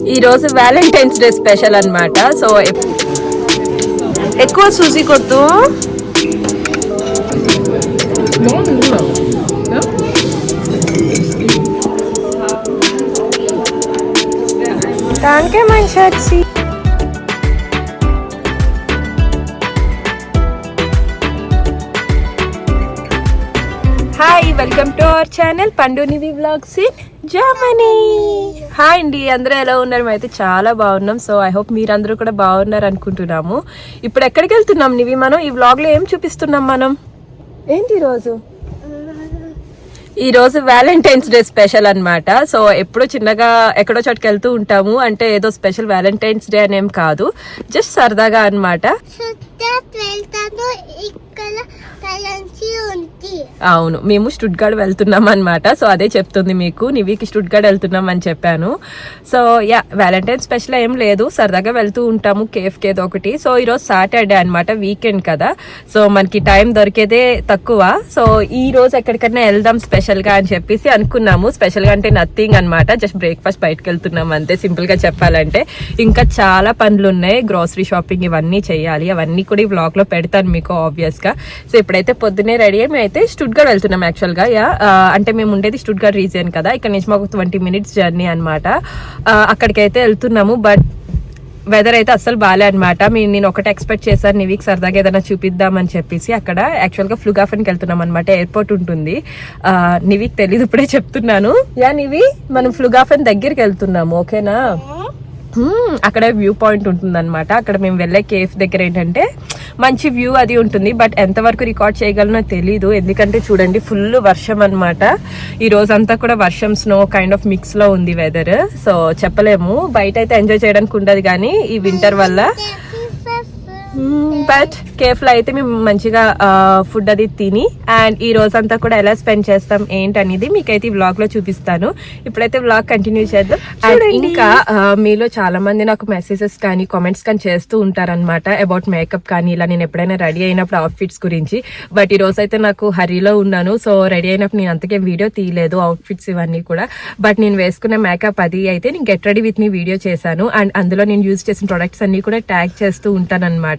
ఈ రోజు Valentine's day special అన్నమాట. సో ఎక్కువ సూజీ కొట్టు. Danke, mein Schatzi. Hi, welcome to our channel పండు నివి వ్లాగ్స్ ఇన్ జర్మనీ. హాయ్ అండి, అందరూ ఎలా ఉన్నారు? అయితే చాలా బాగున్నాం. సో ఐ హోప్ మీరందరూ కూడా బాగున్నారు అనుకుంటున్నాము. ఇప్పుడు ఎక్కడికి వెళ్తున్నాం నివి? మనం ఈ వ్లాగ్లో ఏం చూపిస్తున్నాం? మనం ఏంటి ఈరోజు వ్యాలంటైన్స్ డే స్పెషల్ అన్నమాట. సో ఎప్పుడో చిన్నగా ఎక్కడో చోటుకి వెళ్తూ ఉంటాము, అంటే ఏదో స్పెషల్ వ్యాలంటైన్స్ డే అనేం కాదు, జస్ట్ సరదాగా అన్నమాట. అవును, మేము స్టుట్గార్డ్ వెళ్తున్నాం అనమాట. సో అదే చెప్తుంది మీకు, నివికి స్టుట్గార్డ్ వెళ్తున్నాం అని చెప్పాను. సో యా, వ్యాలంటైన్ స్పెషల్ ఏం లేదు, సరదాగా వెళ్తూ ఉంటాము కేఫ్కి ఏదో ఒకటి. సో ఈరోజు సాటర్డే అనమాట, వీకెండ్ కదా, సో మనకి టైం దొరికేదే తక్కువ. సో ఈ రోజు ఎక్కడికైనా వెళ్దాం స్పెషల్ గా అని చెప్పేసి అనుకున్నాము. స్పెషల్ గా అంటే నథింగ్ అనమాట, జస్ట్ బ్రేక్ఫాస్ట్ బయటకు వెళ్తున్నాం అంతే, సింపుల్ గా చెప్పాలంటే. ఇంకా చాలా పనులు ఉన్నాయి, గ్రోసరీ షాపింగ్ ఇవన్నీ చేయాలి, అవన్నీ కూడా ఈ వ్లాగ్ లో పెడతాను మీకు ఆబ్వియస్ గా. సో ఇప్పుడైతే పొద్దున్నే రెడీ అయ్యి మేమైతే స్టుట్గార్డ్ వెళ్తున్నాం యాక్చువల్ గా. అంటే మేము ఉండేది స్టుట్గార్డ్ రీజియన్ కదా, ఇక్కడ నుంచి మాకు 20 minutes జర్నీ అనమాట. అక్కడికైతే వెళ్తున్నాము, బట్ వెదర్ అయితే అస్సలు బాలే అనమాట. నేను ఒకటి ఎక్స్పెక్ట్ చేశాను, నివికి సరదాగా ఏదైనా చూపిద్దామని చెప్పేసి. అక్కడ యాక్చువల్ గా ఫ్లుగాఫెన్కి వెళ్తున్నాం అనమాట, ఎయిర్పోర్ట్ ఉంటుంది. నివికి తెలీదు, ఇప్పుడే చెప్తున్నాను. యా నివి, మనం ఫ్లుగాఫెన్ దగ్గరికి వెళ్తున్నాము, ఓకేనా? అక్కడ వ్యూ పాయింట్ ఉంటుంది అనమాట. అక్కడ మేము వెళ్ళే కేఫ్ దగ్గర ఏంటంటే మంచి వ్యూ అది ఉంటుంది, బట్ ఎంతవరకు రికార్డ్ చేయగలనో తెలీదు, ఎందుకంటే చూడండి ఫుల్ వర్షం అనమాట. ఈ రోజంతా కూడా వర్షం, స్నో కైండ్ ఆఫ్ మిక్స్ లో ఉంది వెదర్. సో చెప్పలేము, బయట అయితే ఎంజాయ్ చేయడానికి ఉండదు కానీ ఈ వింటర్ వల్ల. బట్ కేఫ్ లో అయితే మేము మంచిగా ఫుడ్ అది తిని, అండ్ ఈ రోజంతా కూడా ఎలా స్పెండ్ చేస్తాం ఏంటనేది మీకైతే ఈ వ్లాగ్ లో చూపిస్తాను. ఇప్పుడైతే వ్లాగ్ కంటిన్యూ చేద్దాం. అండ్ ఇంకా మీలో చాలా మంది నాకు మెసేజెస్ కానీ కామెంట్స్ కానీ చేస్తూ ఉంటారనమాట అబౌట్ మేకప్ కానీ, ఇలా నేను ఎప్పుడైనా రెడీ అయినప్పుడు అవుట్ఫిట్స్ గురించి. బట్ ఈ రోజు అయితే నాకు హరీలో ఉన్నాను, సో రెడీ అయినప్పుడు నేను అంతకేం వీడియో తీయలేదు అవుట్ఫిట్స్ ఇవన్నీ కూడా. బట్ నేను వేసుకున్న మేకప్ అది అయితే నేను get ready with me video చేశాను, అండ్ అందులో నేను యూజ్ చేసిన ప్రొడక్ట్స్ అన్ని కూడా ట్యాగ్ చేస్తూ ఉంటాను అనమాట.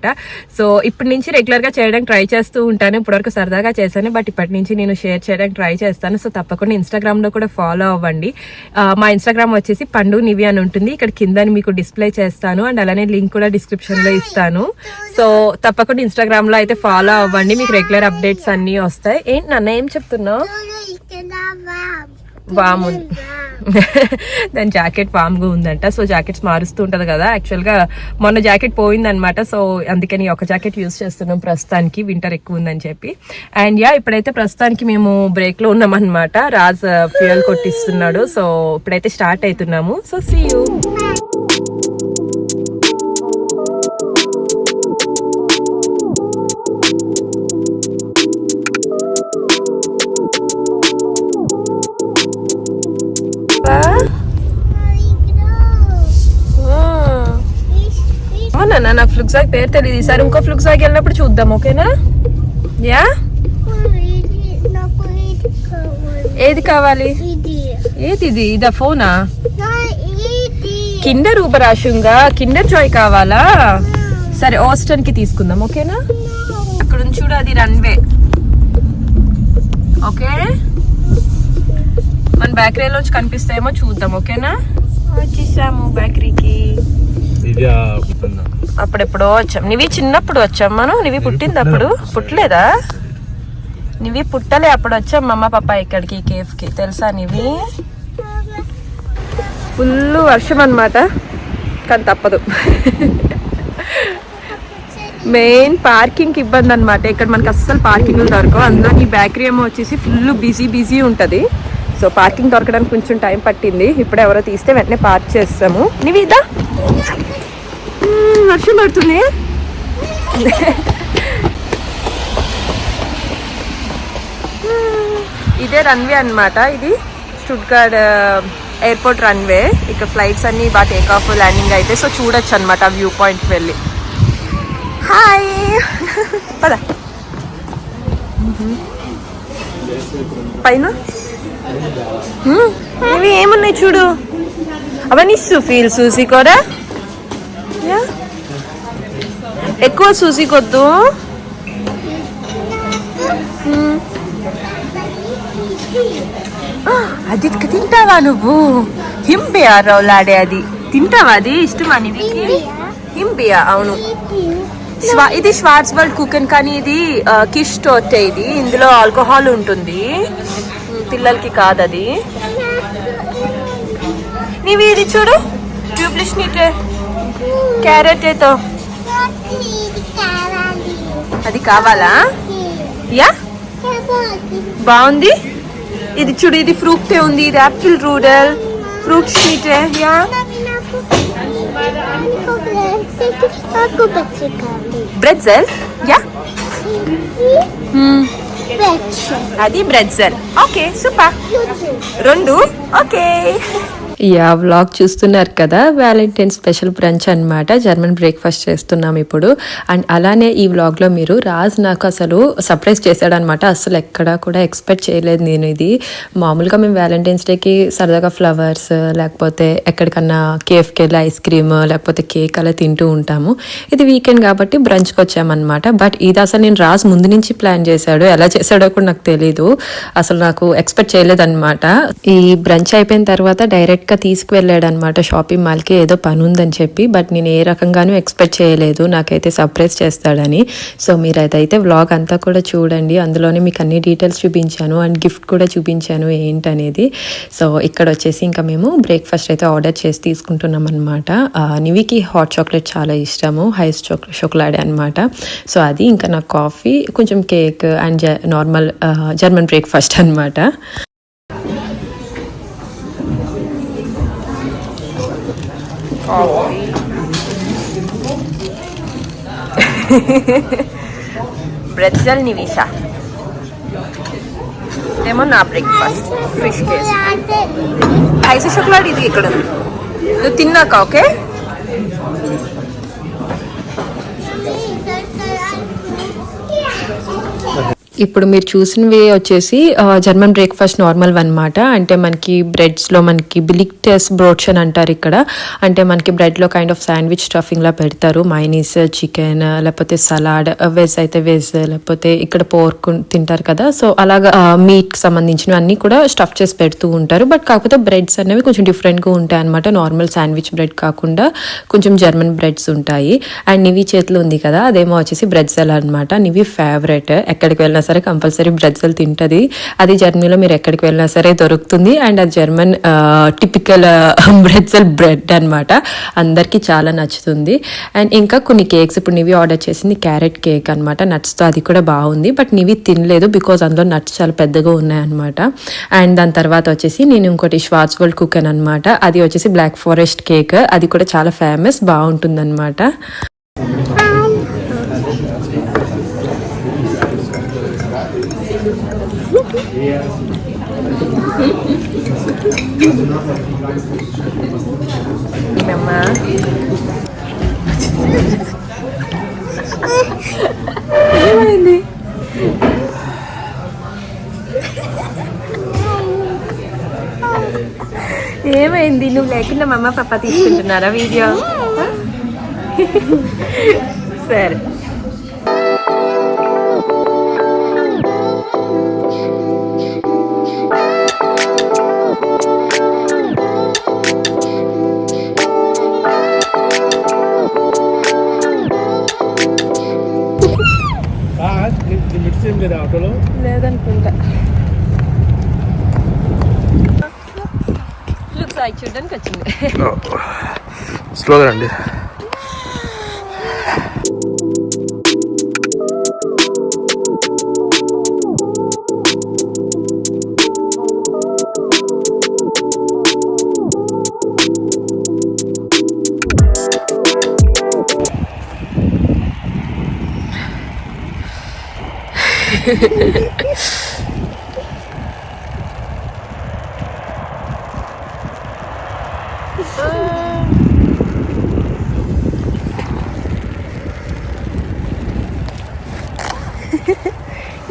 సో ఇప్పటి నుంచి రెగ్యులర్ గా చేయడానికి ట్రై చేస్తూ ఉంటాను. ఇప్పటివరకు సరదాగా చేశాను, బట్ ఇప్పటి నుంచి నేను షేర్ చేయడానికి ట్రై చేస్తాను. సో తప్పకుండా ఇన్స్టాగ్రామ్ లో కూడా ఫాలో అవ్వండి. మా ఇన్స్టాగ్రామ్ వచ్చేసి పండు నివి అని ఉంటుంది, ఇక్కడ కింద మీకు డిస్ప్లే చేస్తాను, అండ్ అలానే లింక్ కూడా డిస్క్రిప్షన్ లో ఇస్తాను. సో తప్పకుండా ఇన్స్టాగ్రామ్ లో అయితే ఫాలో అవ్వండి, మీకు రెగ్యులర్ అప్డేట్స్ అన్ని వస్తాయి. ఏంటి నాన్న ఏం చెప్తున్నావు? వాము దాని జాకెట్ వామ్గా ఉందంట. సో జాకెట్స్ మారుస్తూ ఉంటది కదా, యాక్చువల్ గా మొన్న జాకెట్ పోయిందనమాట. సో అందుకని ఒక జాకెట్ యూజ్ చేస్తున్నాం ప్రస్తుతానికి, వింటర్ ఎక్కువ ఉందని చెప్పి. అండ్ యా, ఇప్పుడైతే ప్రస్తుతానికి మేము బ్రేక్ లో ఉన్నాం అనమాట. రాజ్ ఫ్యూయల్ కొట్టిస్తున్నాడు, సో ఇప్పుడైతే స్టార్ట్ అవుతున్నాము. So see you. నా ఫ్లుక్సాగ్ పేరు తెలియదు, ఈసారి ఇంకో ఫ్లుక్సాగ్ వెళ్ళినప్పుడు చూద్దాం, ఓకేనా? యా, ఏది కావాలి? ఏది ఇది? ఇదా ఫోనా? కిండర్ ఊబరాశుంగా కిండర్ జాయ్ కావాలా? సరే, ఆస్టన్ కి తీసుకుందాం, ఓకేనా? అక్కడ చూడు, అది రన్వే. ఓకే, మన బేకరీలోంచి కనిపిస్తాయేమో చూద్దాం, ఓకేనా? వచ్చేసాము బేకరీకి. అప్పుడెప్పుడో వచ్చాం, నివి చిన్నప్పుడు వచ్చాం మనం. నివి పుట్టింది అప్పుడు? పుట్టలేదా? నివి పుట్టలే అప్పుడు వచ్చాం మమ్మ పాప ఇక్కడికి కేఫ్ కి, తెలుసా నివి? ఫుల్ వర్షం అనమాట, కానీ తప్పదు. మెయిన్ పార్కింగ్ కి ఇబ్బంది అనమాట, ఇక్కడ మనకి అస్సలు పార్కింగ్ దొరకవు. అందులో ఈ బేకరీ ఏమో వచ్చేసి ఫుల్ బిజీ ఉంటది. సో పార్కింగ్ దొరకడానికి కొంచెం టైం పట్టింది. ఇప్పుడు ఎవరో తీస్తే వెంటనే పార్క్ చేస్తాము. నివిదా, వర్షం పడుతుంది. ఇదే రన్వే అనమాట, ఇది స్టుట్గార్డ్ ఎయిర్పోర్ట్ రన్వే. ఇక్కడ ఫ్లైట్స్ అన్ని బాగా టేక్ ఆఫ్ ల్యాండింగ్ అయితే, సో చూడొచ్చు అనమాట వ్యూ పాయింట్కి వెళ్ళి. హాయ్, పద. పైన ఇవి ఏమున్నాయి చూడు, అవన్నీ సుఫీల్ సూసి కూడా ఎక్కువ సూసి కొద్దు. అది తింటావా నువ్వు? హింబియా రౌలాడే అది తింటావా? అది ఇష్టమా నీకు? హింబియా అవును. ఇది స్వార్ట్స్ వరల్డ్ కుకెన్, కానీ ఇది కిష్ టోర్టే. ఇది ఇందులో ఆల్కహాల్ ఉంటుంది, పిల్లలకి కాదు అది. నీవి ఇది చూడు, ట్యూబ్లిష్ నీటే క్యారెట్ అది కావాలా? యా బాగుంది. ఇది చూడు, ఇది ఫ్రూక్టే ఉంది, ఇది యాపిల్ రూడల్ ఫ్రూట్స్ నీటే. Yeah pretzel. యా అది pretzel. Okay super, 2 okay. Yeah vlog చూస్తున్నారు కదా, వ్యాలంటైన్ స్పెషల్ బ్రంచ్ అనమాట. జర్మన్ బ్రేక్ఫాస్ట్ చేస్తున్నాం ఇప్పుడు. అండ్ అలానే ఈ వ్లాగ్లో మీరు రాజ్ నాకు అసలు సర్ప్రైజ్ చేశాడనమాట. అసలు ఎక్కడా కూడా ఎక్స్పెక్ట్ చేయలేదు నేను. ఇది మామూలుగా మేము వ్యాలంటైన్స్ డేకి సరదాగా ఫ్లవర్స్ లేకపోతే ఎక్కడికన్నా కేఫ్కి వెళ్ళి ఐస్ క్రీమ్ లేకపోతే కేక్ అలా తింటూ ఉంటాము. ఇది వీకెండ్ కాబట్టి బ్రంచ్కి వచ్చామన్నమాట. బట్ ఇది అసలు నేను రాజ్ ముందు నుంచి ప్లాన్ చేశాడు. ఎలా చేశాడో కూడా నాకు తెలీదు, అసలు నాకు ఎక్స్పెక్ట్ చేయలేదన్నమాట. ఈ బ్రంచ్ అయిపోయిన తర్వాత డైరెక్ట్ తీసుకువెళ్ళాడు అనమాట షాపింగ్ మాల్కి, ఏదో పని ఉందని చెప్పి. బట్ నేను ఏ రకంగానూ ఎక్స్పెక్ట్ చేయలేదు నాకైతే సర్ప్రైజ్ చేస్తాడని. సో మీరు అదైతే వ్లాగ్ అంతా కూడా చూడండి, అందులోనే మీకు అన్ని డీటెయిల్స్ చూపించాను అండ్ గిఫ్ట్ కూడా చూపించాను ఏంటనేది. సో ఇక్కడ వచ్చేసి ఇంకా మేము బ్రేక్ఫాస్ట్ అయితే ఆర్డర్ చేసి తీసుకుంటున్నాం అనమాట. నివికి హాట్ చాక్లెట్ చాలా ఇష్టము, హైస్ చాక్లెట్ అనమాట. సో అది ఇంకా నాకు కాఫీ, కొంచెం cake and normal German breakfast అనమాట. బ్రెడ్జెల్ నివిషా ఏమో నా breakfast fish case ice chocolate. ఇది ఇక్కడ నువ్వు తిన్నాక ఓకే. ఇప్పుడు మీరు చూసినవి వచ్చేసి జర్మన్ బ్రేక్ఫాస్ట్ నార్మల్ అనమాట. అంటే మనకి బ్రెడ్స్లో మనకి బిలిక్టెస్ బ్రోడ్షన్ అంటారు ఇక్కడ. అంటే మనకి బ్రెడ్లో కైండ్ ఆఫ్ శాండ్విచ్ స్టఫింగ్లా పెడతారు, మైనీస్, చికెన్ లేకపోతే సలాడ్, వెజ్ అయితే వెజ్, లేకపోతే ఇక్కడ పోర్క్ తింటారు కదా. సో అలాగా మీట్కి సంబంధించినవి అన్నీ కూడా స్టఫ్ చేసి పెడుతూ ఉంటారు. బట్ కాకపోతే బ్రెడ్స్ అనేవి కొంచెం డిఫరెంట్గా ఉంటాయి అనమాట. నార్మల్ శాండ్విచ్ బ్రెడ్ కాకుండా కొంచెం జర్మన్ బ్రెడ్స్ ఉంటాయి. అండ్ నివి చేతిలో ఉంది కదా, అదేమో వచ్చేసి బ్రెడ్జెల్ అనమాట. నివి ఫేవరెట్, ఎక్కడికి వెళ్ళినా సరే కంపల్సరీ బ్రెడ్జెల్ తింటది. అది జర్మనీలో మీరు ఎక్కడికి వెళ్ళినా సరే దొరుకుతుంది. అండ్ అది జర్మన్ టిపికల్ బ్రెడ్జెల్ బ్రెడ్ అనమాట. అందరికీ చాలా నచ్చుతుంది. అండ్ ఇంకా కొన్ని కేక్స్, ఇప్పుడు నివి ఆర్డర్ చేసింది క్యారెట్ కేక్ అనమాట, నట్స్తో. అది కూడా బాగుంది, బట్ నివి తినలేదు బికాజ్ అందులో నట్స్ చాలా పెద్దగా ఉన్నాయన్నమాట. అండ్ దాని తర్వాత వచ్చేసి నేను ఇంకోటి స్వార్ట్స్ వరల్డ్ కుకెన్ అనమాట, అది వచ్చేసి బ్లాక్ ఫారెస్ట్ కేక్. అది కూడా చాలా ఫేమస్, బాగుంటుంది అనమాట. ఏమైంది? ఏమైంది? నువ్వు లేకుండా మమ్మ పాప తీసుకుంటున్నారా వీడియో? సరే. లేదనుకుంటా. చూడడానికి వచ్చింది. స్లోగా రండి.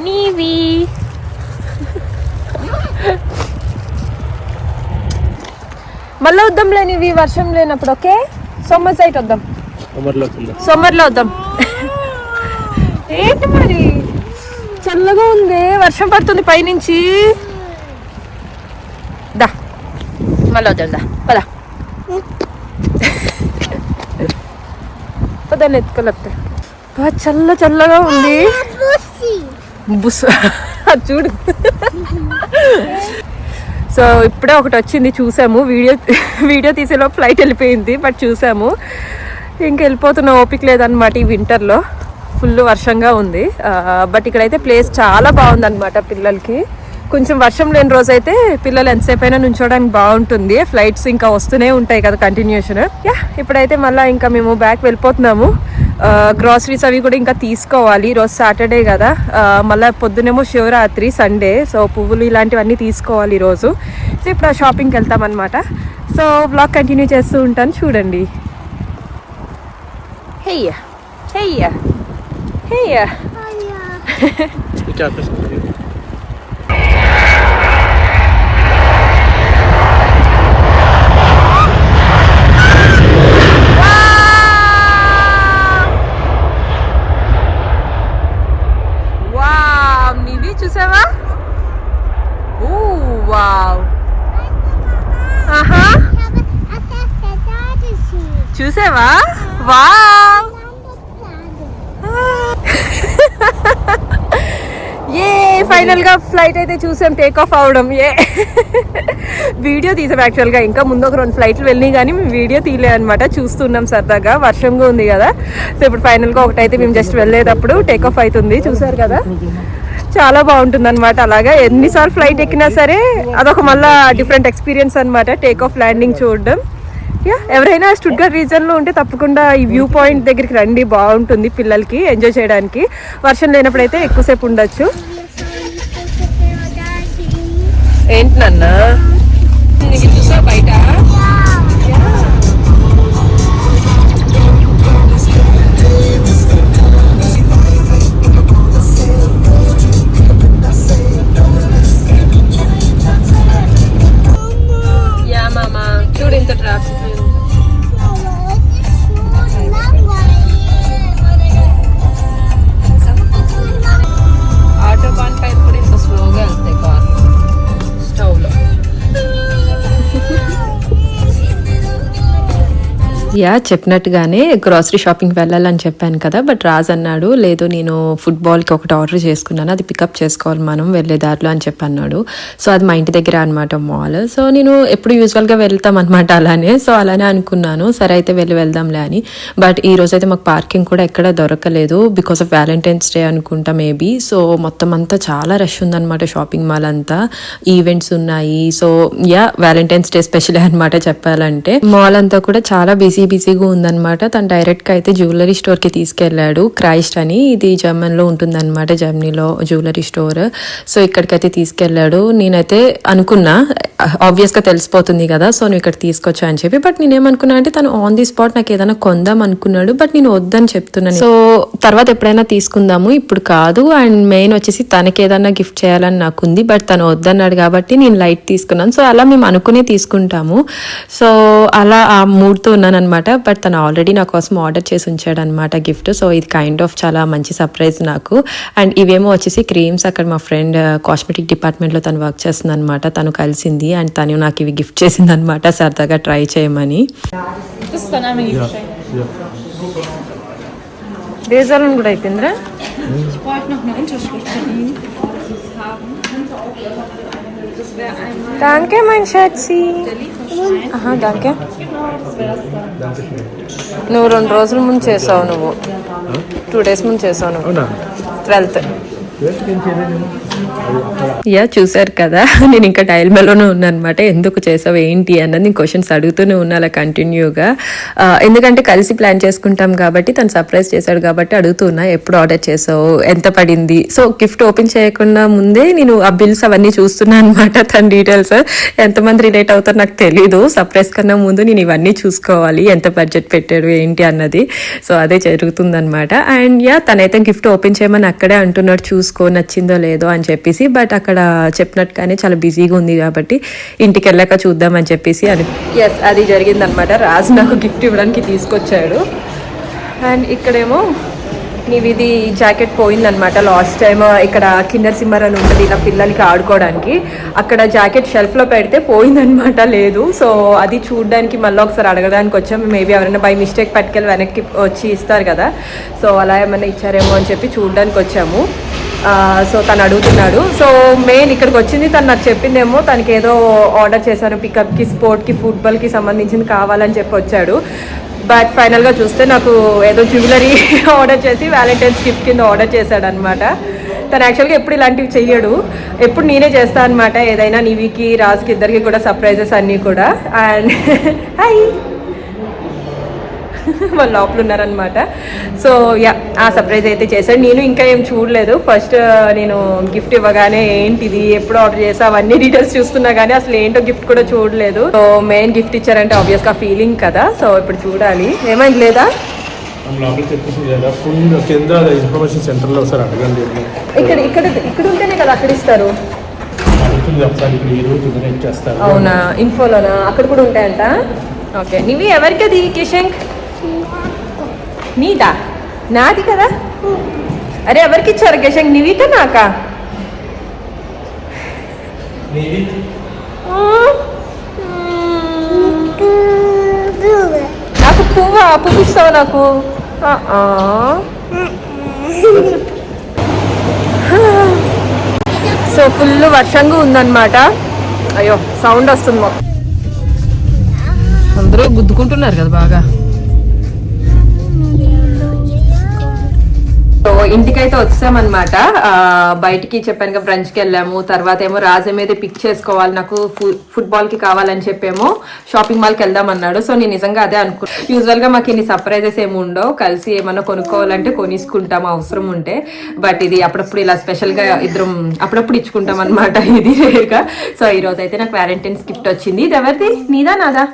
Nivi. మళ్ళీ వద్దాం లేనివి వర్షం లేనప్పుడు. ఓకే, సమ్మర్ సైట్ వద్దాం, సమ్మర్లో వద్దాం. ఏంటి మరి చల్లగా ఉంది, వర్షం పడుతుంది పైనుంచి. దా మళ్ళీ వద్దాం, దా పదా పదాన్ని ఎత్తుకోలేకపోతే. చల్లగా ఉంది. బుస్ చూడు. సో ఇప్పుడే ఒకటి వచ్చింది, చూసాము. వీడియో తీసేలో ఫ్లైట్ వెళ్ళిపోయింది, బట్ చూసాము. ఇంకా వెళ్ళిపోతున్న ఓపిక లేదనమాట. ఈ వింటర్లో ఫుల్ వర్షంగా ఉంది. బట్ ఇక్కడైతే ప్లేస్ చాలా బాగుందన్నమాట. పిల్లలకి కొంచెం వర్షం లేని రోజైతే పిల్లలు ఎంతసేపు అయినా నుంచోడానికి బాగుంటుంది. ఫ్లైట్స్ ఇంకా వస్తూనే ఉంటాయి కదా కంటిన్యూషన్. ఇప్పుడైతే మళ్ళీ ఇంకా మేము బ్యాక్ వెళ్ళిపోతున్నాము. గ్రాసరీస్ అవి కూడా ఇంకా తీసుకోవాలి. ఈరోజు సాటర్డే కదా, మళ్ళీ పొద్దునేమో శివరాత్రి, సండే. సో పువ్వులు ఇలాంటివన్నీ తీసుకోవాలి ఈరోజు. సో ఇప్పుడు ఆ షాపింగ్కి వెళ్తామన్నమాట. సో బ్లాగ్ కంటిన్యూ చేస్తూ ఉంటాను, చూడండి. హెయ్య హెయ్య హెయ్య. చూసావా? వావ్, ఆహా చూసావా? వావ్, ఏ ఫైనల్ గా ఫ్లైట్ అయితే చూసాం టేక్ ఆఫ్ అవడం. వీడియో తీసాం యాక్చువల్గా. ఇంకా ముందు ఒక 2 ఫ్లైట్లు వెళ్ళినాయి కానీ మేము వీడియో తీయలేదు అనమాట. చూస్తున్నాం సరదాగా, వర్షంగా ఉంది కదా. సో ఇప్పుడు ఫైనల్గా ఒకటైతే మేము జస్ట్ వెళ్ళేటప్పుడు టేక్ ఆఫ్ అవుతుంది, చూసారు కదా. చాలా బాగుంటుంది అనమాట. అలాగా ఎన్నిసార్లు ఫ్లైట్ ఎక్కినా సరే అదొక మళ్ళీ డిఫరెంట్ ఎక్స్పీరియన్స్ అనమాట, టేక్ ఆఫ్ ల్యాండింగ్ చూడడం. ఎవరైనా స్టుట్గర్ట్ రీజన్లో ఉంటే తప్పకుండా ఈ వ్యూ పాయింట్ దగ్గరికి రండి, బాగుంటుంది పిల్లలకి ఎంజాయ్ చేయడానికి. వర్షం లేనప్పుడు అయితే ఎక్కువసేపు ఉండొచ్చు. ఏంటి నాన్న చూసా బయట? చూడు ఇంత ట్రాఫిక్. ఆటోబాన్ పైన కూడా ఇంత స్లోగా వెళ్తాయి కార్ స్టవ్ లో. చెప్పినట్టుగానే గ్రాసరీ షాపింగ్కి వెళ్ళాలని చెప్పాను కదా, బట్ రాజ్ అన్నాడు లేదు నేను ఫుట్బాల్కి ఒకటి ఆర్డర్ చేసుకున్నాను, అది పికప్ చేసుకోవాలి మనం వెళ్ళే దారిలో అని చెప్పి అన్నాడు. సో అది మా ఇంటి దగ్గర అనమాట మాల్. సో నేను ఎప్పుడు యూజువల్గా వెళ్తాం అనమాట అలానే. సో అలానే అనుకున్నాను, సరే అయితే వెళ్దాంలే అని. బట్ ఈ రోజు అయితే మాకు పార్కింగ్ కూడా ఎక్కడ దొరకలేదు, బికాస్ ఆఫ్ వ్యాలంటైన్స్ డే అనుకుంటా మేబీ. సో మొత్తం అంతా చాలా రష్ ఉందన్నమాట షాపింగ్ మాల్ అంతా, ఈవెంట్స్ ఉన్నాయి. సో వ్యాలంటైన్స్ డే స్పెషల్ అనమాట చెప్పాలంటే. మాల్ అంతా కూడా చాలా బిజీగా ఉందన్నమాట. తను డైరెక్ట్ గా అయితే జ్యువెలరీ స్టోర్ కి తీసుకెళ్లాడు, క్రైస్ట్ అని. ఇది జర్మన్ లో ఉంటుంది అనమాట, జర్మనీలో జ్యువెలరీ స్టోర్. సో ఇక్కడికైతే తీసుకెళ్లాడు. నేనైతే అనుకున్నా ఆబ్వియస్ గా తెలిసిపోతుంది కదా, సో నువ్వు ఇక్కడ తీసుకొచ్చా అని చెప్పి. బట్ నేనేమనుకున్నా అంటే తను ఆన్ ది స్పాట్ నాకు ఏదైనా కొందాం అనుకున్నాడు, బట్ నేను వద్దని చెప్తున్నాను. సో తర్వాత ఎప్పుడైనా తీసుకుందాము, ఇప్పుడు కాదు. అండ్ మెయిన్ వచ్చేసి తనకి ఏదన్నా గిఫ్ట్ చేయాలని నాకు ఉంది, బట్ తను వద్దన్నాడు కాబట్టి నేను లైట్ తీసుకున్నాను. సో అలా మేము అనుకునే తీసుకుంటాము. సో అలా ఆ మూడ్తో ఉన్నాను అనమాట. బట్ తను ఆల్రెడీ నా కోసం ఆర్డర్ చేసి ఉంచాడు అనమాట గిఫ్ట్. సో ఇది కైండ్ ఆఫ్ చాలా మంచి సర్ప్రైజ్ నాకు. అండ్ ఇవేమో వచ్చేసి క్రీమ్స్. అక్కడ మా ఫ్రెండ్ కాస్మెటిక్ డిపార్ట్మెంట్ లో తను వర్క్ చేస్తుంది అనమాట, తను కలిసింది అండ్ తను నాకు ఇవి గిఫ్ట్ చేసింది అనమాట, సరదాగా ట్రై చేయమని. డేజాలను కూడా అయిపోయిందిరా. Danke, mein Schatzi. Aha, danke. నువ్వు 2 రోజుల ముందు చేసావు, నువ్వు 2 days ముందు చేసావు నువ్వు. 12th. చూసారు కదా, నేను ఇంకా డైల్మేలోనే ఉన్నాను అనమాట. ఎందుకు చేసావు ఏంటి అన్నది నేను క్వశ్చన్స్ అడుగుతూనే ఉన్నా అలా కంటిన్యూగా. ఎందుకంటే కలిసి ప్లాన్ చేసుకుంటాం కాబట్టి, తను సర్ప్రైజ్ చేశాడు కాబట్టి అడుగుతున్నా ఎప్పుడు ఆర్డర్ చేసావు, ఎంత పడింది. సో గిఫ్ట్ ఓపెన్ చేయకుండా ముందే నేను ఆ బిల్స్ అవన్నీ చూస్తున్నాను అనమాట. తన డీటెయిల్స్ ఎంతమంది రిలేట్ అవుతారో నాకు తెలీదు. సర్ప్రైజ్ కన్నా ముందు నేను ఇవన్నీ చూసుకోవాలి, ఎంత బడ్జెట్ పెట్టాడు ఏంటి అన్నది. సో అదే జరుగుతుంది అనమాట. అండ్ తనైతే గిఫ్ట్ ఓపెన్ చేయమని అక్కడే అంటున్నాడు, చూసుకో నచ్చిందో లేదో అని చెప్పేసి. చెప్పేసి, బట్ అక్కడ చెప్పినట్టుగానే చాలా బిజీగా ఉంది కాబట్టి ఇంటికి వెళ్ళాక చూద్దామని చెప్పేసి ఎస్ అది జరిగిందనమాట. రాజు నాకు గిఫ్ట్ ఇవ్వడానికి తీసుకొచ్చాడు. అండ్ ఇక్కడేమో నీవిది జాకెట్ పోయిందనమాట. లాస్ట్ టైం ఇక్కడ కిండర్ సిమ్మర్ అని ఉంటుంది ఇలా పిల్లలకి ఆడుకోవడానికి, అక్కడ జాకెట్ షెల్ఫ్లో పెడితే పోయిందనమాట, లేదు. సో అది చూడడానికి మళ్ళీ ఒకసారి అడగడానికి వచ్చాము. మేబీ ఎవరైనా బై మిస్టేక్ పట్టుకెళ్ళి వెనక్కి వచ్చి ఇస్తారు కదా, సో అలా ఏమైనా ఇచ్చారేమో అని చెప్పి చూడడానికి వచ్చాము. సో తను అడుగుతున్నాడు. సో మెయిన్ ఇక్కడికి వచ్చింది తను నాకు చెప్పిందేమో తనకి ఏదో ఆర్డర్ చేశాను పికప్కి, స్పోర్ట్కి, ఫుట్బాల్కి సంబంధించింది కావాలని చెప్పి వచ్చాడు. బట్ ఫైనల్గా చూస్తే నాకు ఏదో జ్యువెలరీ ఆర్డర్ చేసి వ్యాలంటైన్స్ గిఫ్ట్ కింద ఆర్డర్ చేశాడు అనమాట. తను యాక్చువల్గా ఎప్పుడు ఇలాంటివి చెయ్యడు, ఎప్పుడు నేనే చేస్తాను అనమాట. ఏదైనా నీవికి రాజుకి ఇద్దరికి కూడా సర్ప్రైజెస్ అన్నీ కూడా. అండ్ హాయ్ వాళ్ళు లోపల ఉన్నారనమాట. సో యా ఆ సర్ప్రైజ్ అయితే చేశాడు. నేను ఇంకా ఏం చూడలేదు. ఫస్ట్ నేను గిఫ్ట్ ఇవ్వగానే ఏంటిది ఎప్పుడు ఆర్డర్ చేసా అవన్నీ డీటెయిల్స్ చూస్తున్నా కానీ అసలు ఏంటో గిఫ్ట్ కూడా చూడలేదు. సో మెయిన్ గిఫ్ట్ ఇచ్చారంటే ఆబ్వియస్గా ఫీలింగ్ కదా, సో ఇప్పుడు చూడాలి ఏమైంది లేదా. ఇన్ఫర్మేషన్ సెంటర్లో ఒకసారి అడగండి. ఇక్కడ ఇక్కడ ఇక్కడ ఉంటేనే కదా అక్కడ ఇస్తారు. అవునా, ఇన్ఫోలోనా? అక్కడ కూడా ఉంటాయంట. ఓకే, నీవి ఎవరికి అది కిషంక్? నీదా? నాది కదా. అరే ఎవరికి ఇచ్చారు కిషంక్, నీవికా నాకా? నాకు పువ్వా? పువ్వు ఇస్తావు నాకు? సో ఫుల్ వర్షంగా ఉందన్నమాట. అయ్యో సౌండ్ వస్తుంది, అందరూ గుద్దుకుంటున్నారు కదా బాగా. సో ఇంటికైతే వచ్చామన్నమాట. బయటికి చెప్పాను కదా బ్రంచ్కి వెళ్ళాము. తర్వాత ఏమో రాజు మీద పిక్ చేసుకోవాలి, నాకు ఫుట్బాల్కి కావాలని చెప్పేమో షాపింగ్ మాల్కి వెళ్దాం అన్నాడు. సో నేను నిజంగా అదే అనుకున్నాను. యూజువల్గా మాకు ఇన్ని సర్ప్రైజెస్ ఏమి ఉండవు, కలిసి ఏమన్నా కొనుక్కోవాలంటే కొనిసుకుంటాం అవసరం ఉంటే. బట్ ఇది అప్పుడప్పుడు ఇలా స్పెషల్గా ఇద్దరం అప్పుడప్పుడు ఇచ్చుకుంటాం అనమాట, ఇది రేగా. సో ఈ రోజు అయితే నాకు వ్యాలంటైన్స్ గిఫ్ట్ వచ్చింది. ఇది ఎవరిది? నీదా నాదా?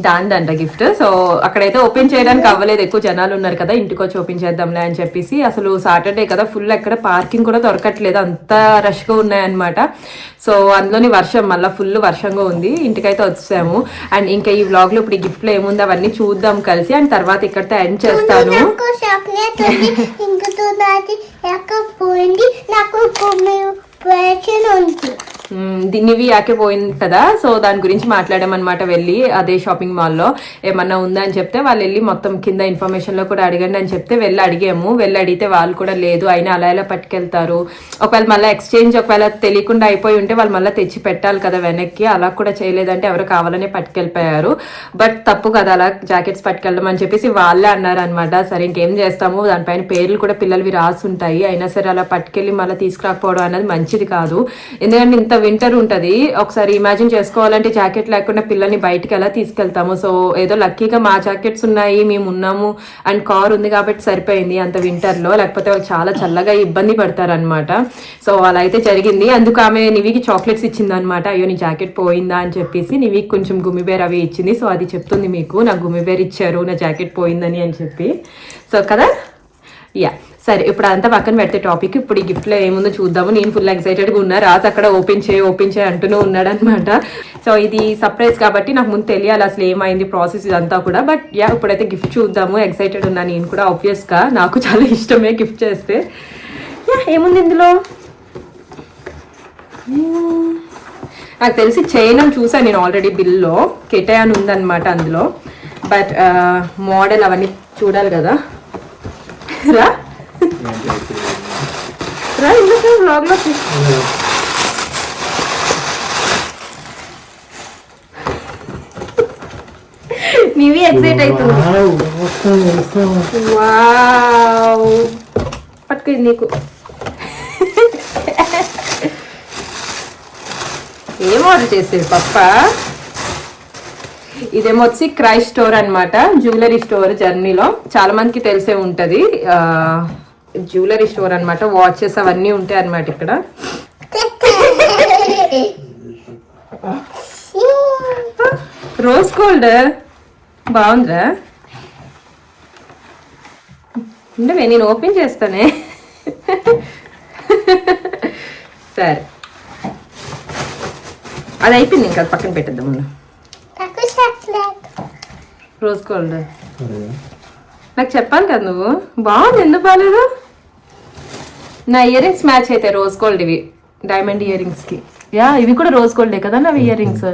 దాందంట గిఫ్ట్. సో అక్కడైతే ఓపెన్ చేయడానికి అవ్వలేదు, ఎక్కువ జనాలు ఉన్నారు కదా, ఇంటికి వచ్చి ఓపెన్ చేద్దాంలే అని చెప్పేసి. అసలు సాటర్డే కదా, ఫుల్ ఎక్కడ పార్కింగ్ కూడా దొరకట్లేదు, అంత రష్గా ఉన్నాయన్నమాట. సో అందులోని వర్షం, మళ్ళీ ఫుల్ వర్షంగా ఉంది. ఇంటికైతే వచ్చాము. అండ్ ఇంకా ఈ వ్లాగ్ లో ఇప్పుడు ఈ గిఫ్ట్ లో ఏముంది అవన్నీ చూద్దాం కలిసి. అండ్ తర్వాత ఇక్కడితో ఎండ్ చేస్తాను. దీనివి యాకే పోయింది కదా, సో దాని గురించి మాట్లాడామన్నమాట. వెళ్ళి అదే షాపింగ్ మాల్లో ఏమన్నా ఉందా అని చెప్తే వాళ్ళు వెళ్ళి మొత్తం కింద ఇన్ఫర్మేషన్ లో కూడా అడగండి అని చెప్తే వెళ్ళి అడిగాము. వెళ్ళి అడిగితే వాళ్ళు కూడా లేదు, అయినా అలా ఎలా పట్టుకెళ్తారు, ఒకవేళ మళ్ళీ ఎక్స్చేంజ్ ఒకవేళ తెలియకుండా అయిపోయి ఉంటే వాళ్ళు మళ్ళీ తెచ్చి పెట్టాలి కదా వెనక్కి, అలా కూడా చేయలేదంటే ఎవరు కావాలనే పట్టుకెళ్ళిపోయారు. బట్ తప్పు కదా అలా జాకెట్స్ పట్టుకెళ్ళడం అని చెప్పేసి వాళ్ళే అన్నారు అనమాట. సరే ఇంకేం చేస్తాము, దానిపైన పేర్లు కూడా పిల్లలవి రాసుంటాయి, అయినా సరే అలా పట్టుకెళ్ళి మళ్ళీ తీసుకురాకపోవడం అనేది మంచిది కాదు. ఎందుకంటే ఇంత వింటర్ ఉంటది, ఒకసారి ఇమాజిన్ చేసుకోవాలంటే జాకెట్ లేకుండా పిల్లల్ని బయటికి ఎలా తీసుకెళ్తాము. సో ఏదో లక్కీగా మా జాకెట్స్ ఉన్నాయి, మేము ఉన్నాము అండ్ కార్ ఉంది కాబట్టి సరిపోయింది అంత వింటర్ లో, లేకపోతే వాళ్ళు చాలా చల్లగా ఇబ్బంది పడతారు అనమాట. సో అలా అయితే జరిగింది. అందుకు ఆమె నివికి చాక్లెట్స్ ఇచ్చింది అనమాట. అయ్యో నీ జాకెట్ పోయిందా అని చెప్పేసి నివికి కొంచెం గుమ్మిబేర్ అవి ఇచ్చింది. సో అది చెప్తుంది మీకు, నాకు గుమ్మిబేర్ ఇచ్చారు నా జాకెట్ పోయిందని అని చెప్పి. సో కదా యా సరే, ఇప్పుడు అంతా పక్కన పెడితే టాపిక్, ఇప్పుడు ఈ గిఫ్ట్లో ఏముందో చూద్దాము. నేను ఫుల్ ఎక్సైటెడ్గా ఉన్నా, రాజు అక్కడ ఓపెన్ చేయి అంటూనే ఉన్నాడు అనమాట. సో ఇది సర్ప్రైజ్ కాబట్టి నాకు ముందు తెలియాలి అసలు ఏమైంది ప్రాసెస్ ఇదంతా కూడా. బట్ యా ఇప్పుడైతే గిఫ్ట్ చూద్దాము, ఎక్సైటెడ్ ఉన్నా నేను కూడా. ఆబ్వియస్గా నాకు చాలా ఇష్టమే గిఫ్ట్ చేస్తే. యా ఏముంది ఇందులో, నాకు తెలిసి చైన్ అని చూసాను నేను ఆల్రెడీ బిల్లో, కెటే అని ఉందన్నమాట అందులో. బట్ మోడల్ అవన్నీ చూడాలి కదా. రా రా ఎందుకు వ్లాగ్లో నీవి ఎక్సైట్ అవుతుంది. వావ్ పట్టుకుంది నీకు. ఏం ఆర్డర్ చేసేది పప్ప? ఇదేమో వచ్చి క్రై స్టోర్ అనమాట, జ్యువెలరీ స్టోర్. జర్నీలో చాలా మందికి తెలిసే ఉంటది, జ్యువెలరీ స్టోర్ అనమాట. వాచెస్ అవన్నీ ఉంటాయి అనమాట ఇక్కడ. రోజ్ గోల్డ్ బాగుందిరా, అంటే నేను ఓపెన్ చేస్తానే. సరే అది అయిపోయింది, ఇంకా పక్కన పెట్టేద్దాం. ఉన్న రోజ్ గోల్డ్ నాకు చెప్పాలి కదా నువ్వు. బాగుంది, ఎందుకు బాగాలేదు? నా ఇయర్ రింగ్స్ మ్యాచ్ అయితే రోజ్ గోల్డ్, ఇవి డైమండ్ ఇయర్ రింగ్స్ కి. యా ఇవి కూడా రోజ్ గోల్డే కదా నా ఇయర్ రింగ్స్.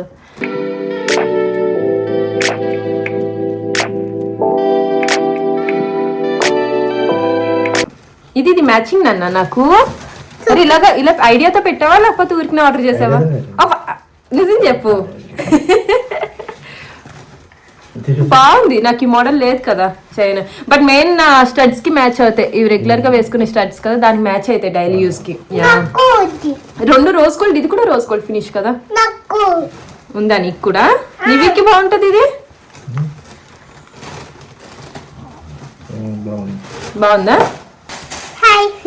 ఇది మ్యాచింగ్ అన్న నాకు. సరే ఇలా ఐడియాతో పెట్టావా లేకపోతే ఊరికి ఆర్డర్ చేసావా? నిజం చెప్పు. బాగుంది, నాకు ఈ మోడల్ లేదు కదా చైన్. బట్ మెయిన్ స్టడ్స్ కి మ్యాచ్ అవుతాయి. ఇవి రెగ్యులర్ గా వేసుకునే స్టడ్స్ కదా, దానికి మ్యాచ్ అవుతాయి డైలీ యూస్ కి. రెండు రోజ్ గోల్డ్, ఇది కూడా రోజ్ గోల్డ్ ఫినిష్ కదా. ఉందా నీకు కూడా? నీవికి బాగుంటది ఇది. బాగుందా?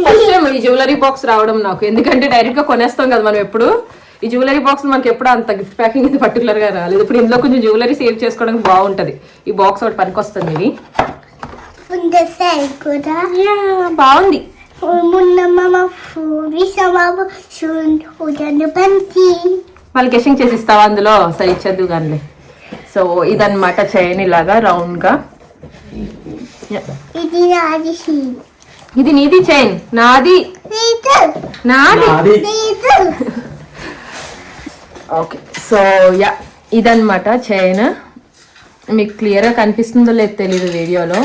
ఫస్ట్ టైం ఈ జ్యువెలరీ బాక్స్ రావడం నాకు, ఎందుకంటే డైరెక్ట్ గా కొనేస్తాం కదా మనం ఎప్పుడు. ఈ జ్యువెలరీ బాక్స్ మనకి ఎప్పుడు అంత గిఫ్ట్ ప్యాకింగ్ ఇది పర్టికులర్ గా రాలేదు. ఇప్పుడు ఇందులో కొంచెం జ్యువెలరీ సేవ్ చేసుకోవడానికి బాగుంటది. ఈ బాక్స్ ఒకటి పనికొస్తుంది. ఇది బాగుంది. వాళ్ళు గెషింగ్ చేసి ఇస్తావా అందులో? సరే ఇచ్చేద్దు కానీ. సో ఇదన్నమాట చైన్, ఇలాగా రౌండ్ గా. ఇది నీది చైన్, నాది ఓకే. సో యా ఇదన్నమాట చైన్. మీకు క్లియర్గా కనిపిస్తుందో లేదో తెలియదు వీడియోలో.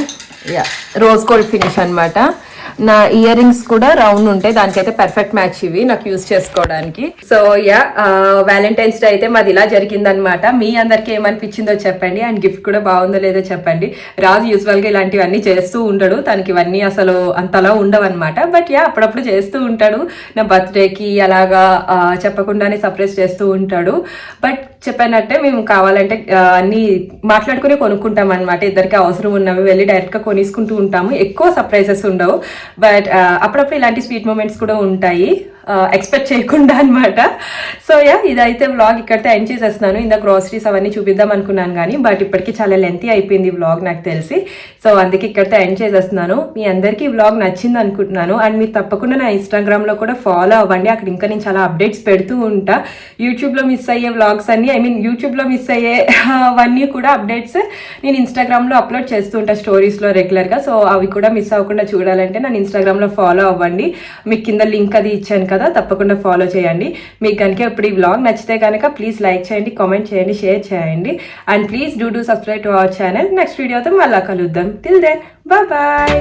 యా రోజ్ గోల్డ్ ఫినిష్ అన్నమాట. నా ఇయర్ రింగ్స్ కూడా రౌండ్ ఉంటాయి, దానికైతే పర్ఫెక్ట్ మ్యాచ్ ఇవి నాకు యూజ్ చేసుకోవడానికి. సో యా వ్యాలంటైన్స్ డే అయితే మాది ఇలా జరిగిందనమాట. మీ అందరికి ఏమనిపించిందో చెప్పండి, అండ్ గిఫ్ట్ కూడా బాగుందో లేదో చెప్పండి. రాజు యూజువల్ గా ఇలాంటివన్నీ చేస్తూ ఉంటాడు, తనకి ఇవన్నీ అసలు అంతలా ఉండవు అనమాట. బట్ యా అప్పుడప్పుడు చేస్తూ ఉంటాడు. నా బర్త్డేకి అలాగా చెప్పకుండానే సర్ప్రైజ్ చేస్తూ ఉంటాడు. బట్ చెప్పినట్టే మేము కావాలంటే అన్ని మాట్లాడుకుని కొనుక్కుంటాం అనమాట. ఇద్దరికి అవసరం ఉన్నవి వెళ్ళి డైరెక్ట్ గా కొనేసుకుంటూ ఉంటాము. ఎక్కువ సర్ప్రైజెస్ ఉండవు, బట్ అప్పుడప్పుడు ఇలాంటి స్వీట్ మూమెంట్స్ కూడా ఉంటాయి, ఎక్స్పెక్ట్ చేయకుండా అనమాట. సో యా ఇదైతే వ్లాగ్ ఇక్కడితో ఎండ్ చేసేస్తున్నాను. ఇందా గ్రోసరీస్ అవన్నీ చూపిద్దాం అనుకున్నాను కానీ బట్ ఇప్పటికీ చాలా లెంతీ అయిపోయింది వ్లాగ్ నాకు తెలిసి. సో అందుకే ఇక్కడితో ఎండ్ చేసేస్తున్నాను. మీ అందరికీ ఈ వ్లాగ్ నచ్చింది అనుకుంటున్నాను. అండ్ మీరు తప్పకుండా నా ఇన్స్టాగ్రామ్లో కూడా ఫాలో అవ్వండి. అక్కడ ఇంకా నేను చాలా అప్డేట్స్ పెడుతూ ఉంటా. యూట్యూబ్లో మిస్ అయ్యే వ్లాగ్స్ అన్ని, యూట్యూబ్లో మిస్ అయ్యే అవన్నీ కూడా అప్డేట్స్ నేను ఇన్స్టాగ్రామ్లో అప్లోడ్ చేస్తూ ఉంటా స్టోరీస్లో రెగ్యులర్గా. సో అవి కూడా మిస్ అవ్వకుండా చూడాలంటే నన్ను ఇన్స్టాగ్రామ్లో ఫాలో అవ్వండి. మీకు కింద లింక్ అది ఇచ్చాను కదా, తప్పకుండా ఫాలో చేయండి. మీకు కనుక ఇప్పుడు ఈ వ్లాగ్ నచ్చితే కనుక ప్లీజ్ లైక్ చేయండి, కామెంట్ చేయండి, షేర్ చేయండి. And please do subscribe to our channel. Next వీడియోతో మళ్ళా కలుద్దాం. Till then bye.